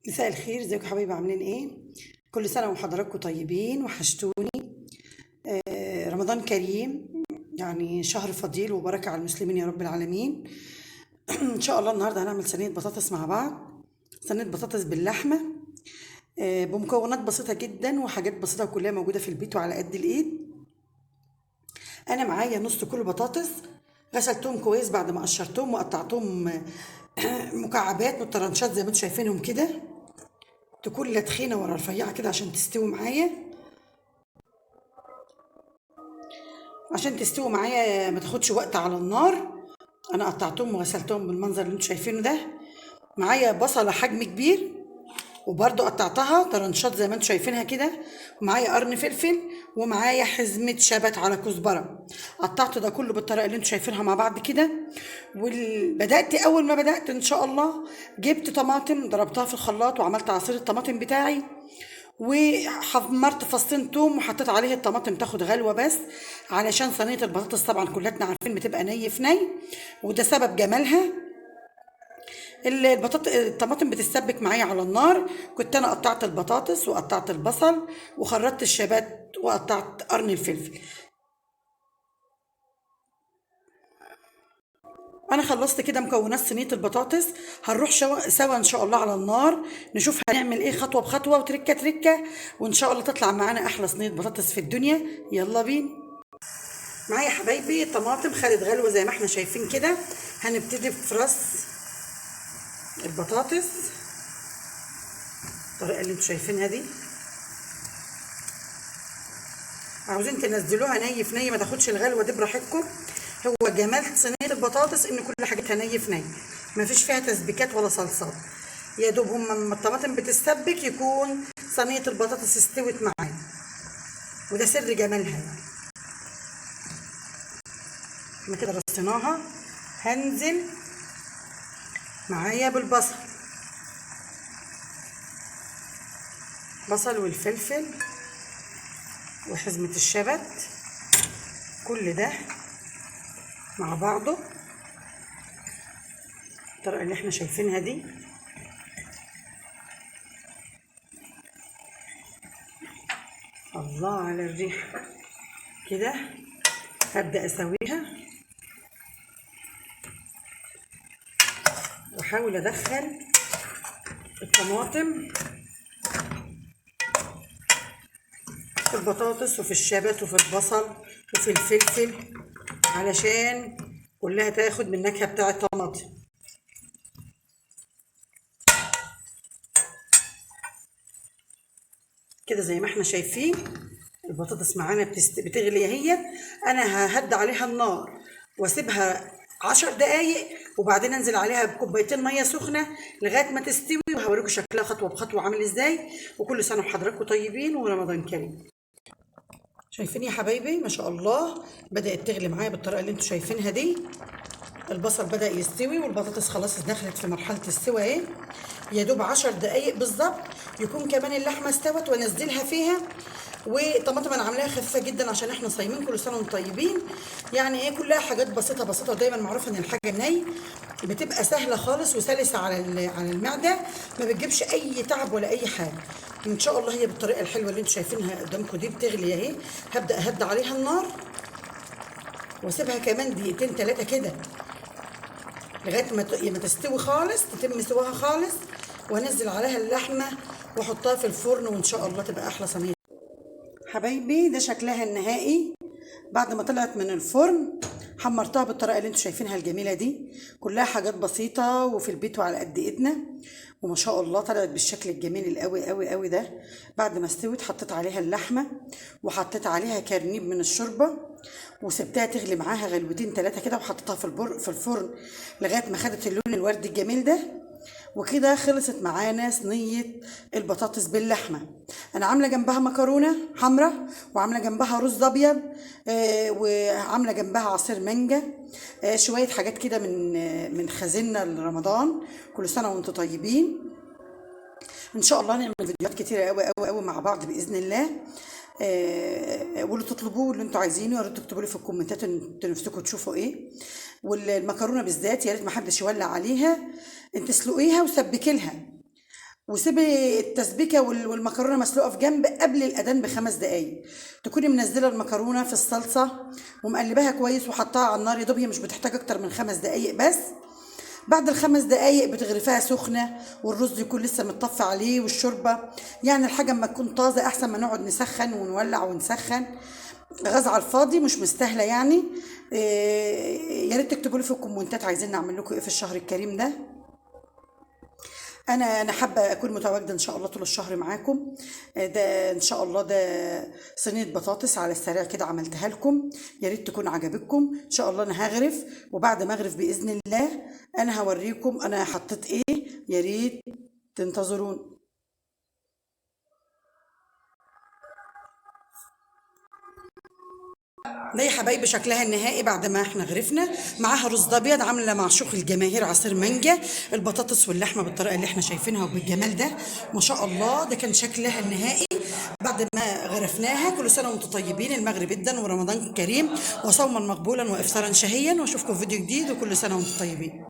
مساء الخير، ازيكم يا حبايبي؟ عاملين ايه؟ كل سنه وحضراتكم طيبين، وحشتوني. رمضان كريم، يعني شهر فضيل وبركه على المسلمين يا رب العالمين. ان شاء الله النهارده هنعمل صينيه بطاطس مع بعض. صينيه بطاطس باللحمه، بمكونات بسيطه جدا وحاجات بسيطه كلها موجوده في البيت وعلى قد الايد. انا معايا نص كيلو بطاطس، غسلتهم كويس بعد ما قشرتهم وقطعتهم مكعبات وطرنشات زي ما انتم شايفينهم كده، تكون لا تخينه ولا رفيعه كده عشان تستوي معايا. ما تاخدش وقت على النار. انا قطعتهم وغسلتهم بالمنظر اللي انتوا شايفينه ده. معايا بصله حجم كبير وبرده قطعتها طرنشات زي ما انتوا شايفينها كده. ومعايا قرن فلفل، ومعايا حزمه شبت على كزبره. قطعت ده كله بالطريقه اللي انتوا شايفينها مع بعض كده. اول ما بدات ان شاء الله جبت طماطم ضربتها في الخلاط وعملت عصير الطماطم بتاعي، وحمرت فصين توم وحطيت عليه الطماطم تاخد غلوه بس، علشان صينيه البطاطس طبعا كلنا عارفين بتبقى ني في ني، وده سبب جمالها. الطماطم بتتسبك معايا على النار. كنت انا قطعت البطاطس وقطعت البصل وخرطت الشبات وقطعت قرن الفلفل. انا خلصت كده مكونات صينيه البطاطس. هنروح سوا ان شاء الله على النار، نشوف هنعمل ايه خطوه بخطوه وتركه تركه، وان شاء الله تطلع معانا احلى صينيه بطاطس في الدنيا. يلا بينا. معايا حبايبي الطماطم خدت غلوه زي ما احنا شايفين كده. هنبتدي في رص البطاطس الطريقه اللي انتوا شايفينها دي. عاوزين تنزلوها ني في ني، ما تاخدش الغلوه دي براحتكم. هو جمال صينيه البطاطس ان كل حاجتها ني في ني، ما فيش فيها تسبيكات ولا صلصات. يا دوب لما الطماطم بتتسبك يكون صينيه البطاطس استوت معانا، وده سر جمالها يعني. احنا كده رصيناها. هنزل معايا بالبصل، بصل والفلفل وحزمة الشبت، كل ده مع بعضه الطريقة اللي احنا شايفينها دي. الله على الريحة كده. هبدأ اسويها واحاول ادخل الطماطم في البطاطس وفي الشبت وفي البصل وفي الفلفل، علشان كلها تاخد من النكهة بتاع الطماطم كده زي ما احنا شايفين. البطاطس معانا بتغلي اهي. انا ههدي عليها النار واسيبها 10 دقايق، وبعدين انزل عليها بكوبايتين ميه سخنه لغايه ما تستوي، وهوريكم شكلها خطوه بخطوه عامل ازاي. وكل سنه وحضراتكم طيبين ورمضان كريم. شايفين يا حبايبي ما شاء الله بدات تغلي معايا بالطريقه اللي انتوا شايفينها دي. البصل بدأ يستوي والبطاطس خلاص دخلت في مرحلة السوا اهي. يا دوب 10 دقايق بالظبط يكون كمان اللحمة استوت وانزلها فيها. وطماطم انا عاملاها خفيفة جدا عشان احنا صايمين، كل سنة وانتم طيبين. يعني ايه كلها حاجات بسيطة بسيطة، ودايما معروف ان الحاجة الني بتبقى سهلة خالص وسلسة على المعدة، ما بتجيبش اي تعب ولا اي حاجة. ان شاء الله هي بالطريقة الحلوة اللي انتم شايفينها قدامكم دي بتغلي اهي. هبدأ اهدى عليها النار واسيبها كمان دقيقتين 3 كده لغايه ما تستوي خالص، تتم سواها خالص، وانزل عليها اللحمه واحطها في الفرن، وان شاء الله تبقى احلى صينيه. حبايبي ده شكلها النهائي بعد ما طلعت من الفرن. حمرتها بالطريقه اللي انتوا شايفينها الجميله دي، كلها حاجات بسيطه وفي البيت وعلى قد ايدنا، وما شاء الله طلعت بالشكل الجميل القوي قوي قوي ده. بعد ما استوت حطيت عليها اللحمه وحطيت عليها كرنيب من الشوربه، وسبتها تغلي معاها غلوتين 3 كده، وحطيتها في الفرن لغايه ما خدت اللون الوردي الجميل ده. وكده خلصت معانا صينية البطاطس باللحمة. أنا عاملة جنبها مكرونة حمراء، وعاملة جنبها رز أبيض، وعاملة جنبها عصير مانجا، شوية حاجات كده من خزينة لرمضان. كل سنة وانتم طيبين. ان شاء الله نعمل فيديوهات كتيره قوي قوي قوي مع بعض باذن الله. واللي تطلبوه اللي انتوا عايزينه يا ريت تكتبوا لي في الكومنتات انتوا نفسكم تشوفوا ايه. والمكرونه بالذات يا ريت ما حدش يولع عليها، انت اسلقيها وسبكي لها وسيبي التسبيكه والمكرونه مسلوقه في جنب قبل الاذان ب5 دقايق. تكوني منزله المكرونه في الصلصه ومقلباها كويس وحطاها على النار، يا دوب هي مش بتحتاج اكتر من 5 دقايق بس. بعد ال5 دقايق بتغرفيها سخنه، والرز يكون لسه متطفي عليه والشوربه. يعني الحاجه اما تكون طازه احسن ما نقعد نسخن ونولع ونسخن غاز على الفاضي، مش مستاهله يعني. يا ريت تكتبوا لي في الكومنتات عايزين نعمل لكم ايه في الشهر الكريم ده. انا حابه اكون متواجده ان شاء الله طول الشهر معاكم. ده ان شاء الله ده صينيه بطاطس على السريع كده عملتها لكم، يا ريت تكون عجبتكم. ان شاء الله انا هغرف، وبعد ما اغرف باذن الله انا هوريكم انا حطيت ايه. يا ريت تنتظرون. ده يا حبايبي شكلها النهائي بعد ما احنا غرفنا. معاها رز ابيض عامله معشوق الجماهير عصير مانجا، البطاطس واللحمه بالطريقه اللي احنا شايفينها وبالجمال ده ما شاء الله. ده كان شكلها النهائي بعد ما غرفناها. كل سنه وانتم طيبين، المغرب جدا ورمضان كريم وصوما مقبولا وافطارا شهيا، واشوفكم في فيديو جديد، وكل سنه وانتم طيبين.